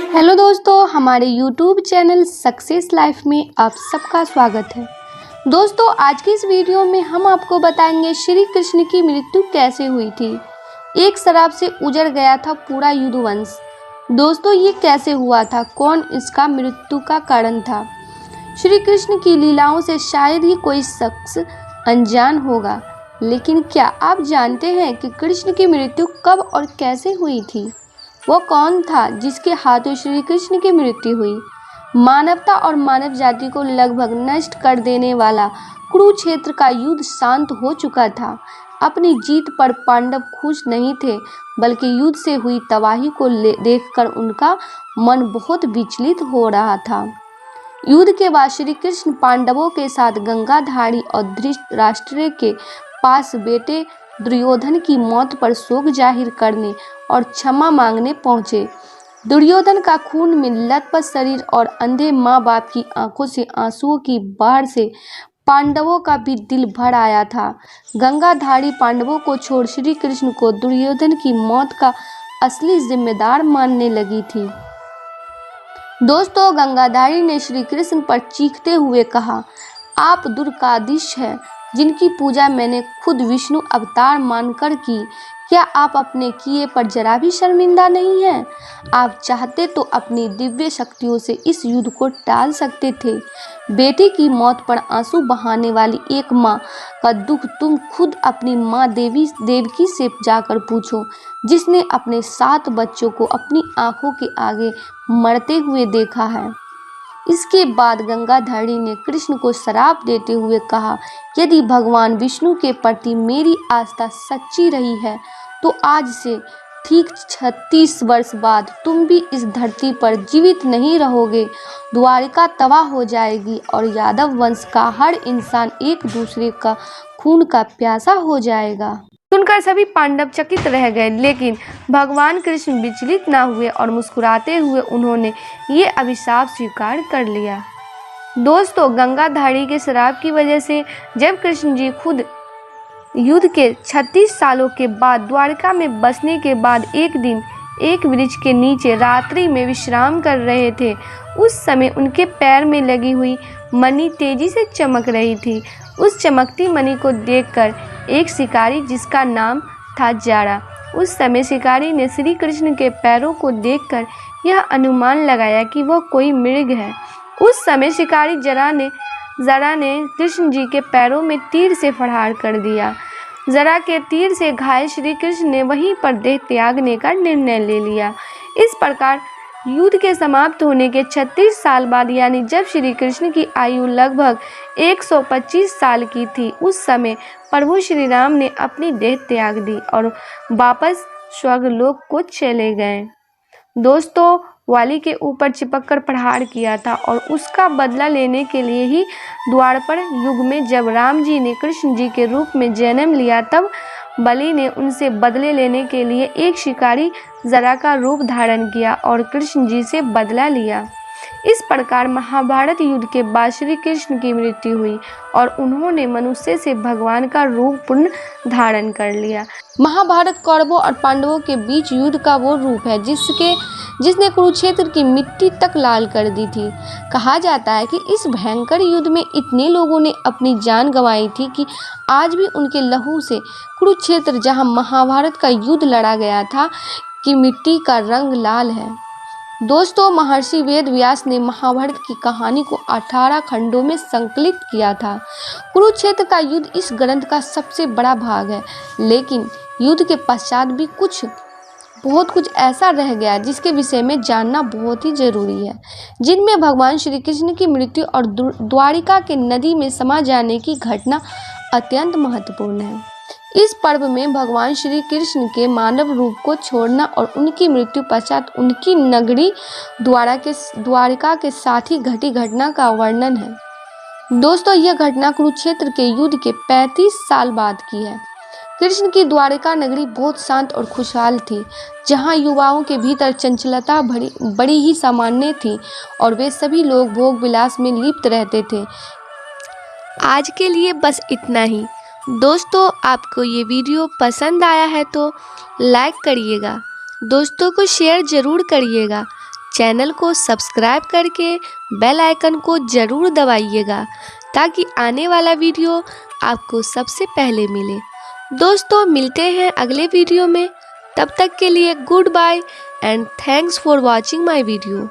Hello दोस्तों, हमारे YouTube channel success life में आप सबका स्वागत है। दोस्तों, आज की इस वीडियो में हम आपको बताएंगे श्री कृष्ण की मृत्यु कैसे हुई थी। एक शराब से उजड़ गया था पूरा युद्धवंश। दोस्तों, ये कैसे हुआ था? कौन इसका मृत्यु का कारण था? श्री कृष्ण की लीलाओं से शायद ही कोई शख्स अनजान होगा, लेकिन क्या आप जानते हैं कि कृष्ण की मृत्यु कब और कैसे हुई थी? वो कौन था जिसके हाथों श्री कृष्ण की मृत्यु हुई? मानवता और मानव जाति को लगभग नष्ट कर देने वाला कुरुक्षेत्र का युद्ध शांत हो चुका था। अपनी जीत पर पांडव खुश नहीं थे, बल्कि युद्ध से हुई तबाही को देखकर उनका मन बहुत विचलित हो रहा था। युद्ध के बाद श्री कृष्ण पांडवों के साथ गंगाधारी और धृतराष्ट्र के पास बेटे दुर्योधन की मौत पर शोक जाहिर करने और क्षमा मांगने पहुंचे। दुर्योधन का खून में लथपथ शरीर और अंधे माँ बाप की आंखों से आंसुओं की बाढ़ से पांडवों का भी दिल भर आया था। गंगाधारी पांडवों को छोड़ श्री कृष्ण को दुर्योधन की मौत का असली जिम्मेदार मानने लगी थी। दोस्तों, गंगाधारी ने श्री कृष्ण पर चीखते हुए कहा, आप दुर्कादिश हैं, जिनकी पूजा मैंने खुद विष्णु अवतार मानकर की। क्या आप अपने किए पर जरा भी शर्मिंदा नहीं हैं? आप चाहते तो अपनी दिव्य शक्तियों से इस युद्ध को टाल सकते थे। बेटी की मौत पर आंसू बहाने वाली एक माँ का दुख तुम खुद अपनी माँ देवकी से जाकर पूछो, जिसने अपने 7 बच्चों को अपनी आंखों के आगे मरते हुए देखा है। इसके बाद गंगाधारी ने कृष्ण को श्राप देते हुए कहा, यदि भगवान विष्णु के प्रति मेरी आस्था सच्ची रही है तो आज से ठीक 36 वर्ष बाद तुम भी इस धरती पर जीवित नहीं रहोगे। द्वारिका तबाह हो जाएगी और यादव वंश का हर इंसान एक दूसरे का खून का प्यासा हो जाएगा। सुनकर सभी पांडव चकित रह गए, लेकिन भगवान कृष्ण विचलित न हुए और मुस्कुराते हुए उन्होंने ये अभिशाप स्वीकार कर लिया। दोस्तों, गंगाधारी के श्राप की वजह से जब कृष्ण जी खुद युद्ध के 36 सालों के बाद द्वारका में बसने के बाद एक दिन एक वृक्ष के नीचे रात्रि में विश्राम कर रहे थे, उस समय उनके पैर में लगी हुई मणि तेजी से चमक रही थी। उस चमकती मणि को देखकर एक शिकारी, जिसका नाम था जारा, उस समय शिकारी ने श्री कृष्ण के पैरों को देखकर यह अनुमान लगाया कि वह कोई मृग है। उस समय शिकारी जरा ने कृष्ण जी के पैरों में तीर से प्रहार कर दिया। जरा के तीर से घायल श्री कृष्ण ने वहीं पर देह त्यागने का निर्णय ले लिया। इस प्रकार युद्ध के समाप्त होने के 36 साल बाद, यानी जब श्री कृष्ण की आयु लगभग 125 साल की थी, उस समय प्रभु श्री राम ने अपनी देह त्याग दी और वापस स्वर्गलोक को चले गए। दोस्तों, वाली के ऊपर चिपककर प्रहार किया था और उसका बदला लेने के लिए ही द्वापर युग में जब राम जी ने कृष्ण जी के रूप में जन्म लिया, तब बलि ने उनसे बदले लेने के लिए एक शिकारी जरा का रूप धारण किया और कृष्ण जी से बदला लिया। इस प्रकार महाभारत युद्ध के बाद श्री कृष्ण की मृत्यु हुई और उन्होंने मनुष्य से भगवान का रूप पुनः धारण कर लिया। महाभारत कौरवों और पांडवों के बीच युद्ध का वो रूप है जिसने कुरुक्षेत्र की मिट्टी तक लाल कर दी थी। कहा जाता है कि इस भयंकर युद्ध में इतने लोगों ने अपनी जान गंवाई थी कि आज भी उनके लहू से कुरुक्षेत्र, जहां महाभारत का युद्ध लड़ा गया था, की मिट्टी का रंग लाल है। दोस्तों, महर्षि वेद व्यास ने महाभारत की कहानी को 18 खंडों में संकलित किया था। कुरुक्षेत्र का युद्ध इस ग्रंथ का सबसे बड़ा भाग है, लेकिन युद्ध के पश्चात भी बहुत कुछ ऐसा रह गया जिसके विषय में जानना बहुत ही जरूरी है, जिनमें भगवान श्री कृष्ण की मृत्यु और द्वारिका के नदी में समा जाने की घटना अत्यंत महत्वपूर्ण है। इस पर्व में भगवान श्री कृष्ण के मानव रूप को छोड़ना और उनकी मृत्यु पश्चात उनकी नगरी द्वारिका के साथ ही घटी घटना का वर्णन है। दोस्तों, यह घटना कुरुक्षेत्र के युद्ध के 35 साल बाद की है। कृष्ण की द्वारिका नगरी बहुत शांत और खुशहाल थी, जहां युवाओं के भीतर चंचलता बड़ी ही सामान्य थी और वे सभी लोग भोग विलास में लिप्त रहते थे। आज के लिए बस इतना ही। दोस्तों, आपको ये वीडियो पसंद आया है तो लाइक करिएगा, दोस्तों को शेयर ज़रूर करिएगा। चैनल को सब्सक्राइब करके बेल आइकन को ज़रूर दबाइएगा ताकि आने वाला वीडियो आपको सबसे पहले मिले। दोस्तों मिलते हैं अगले वीडियो में, तब तक के लिए goodbye and thanks for watching my video.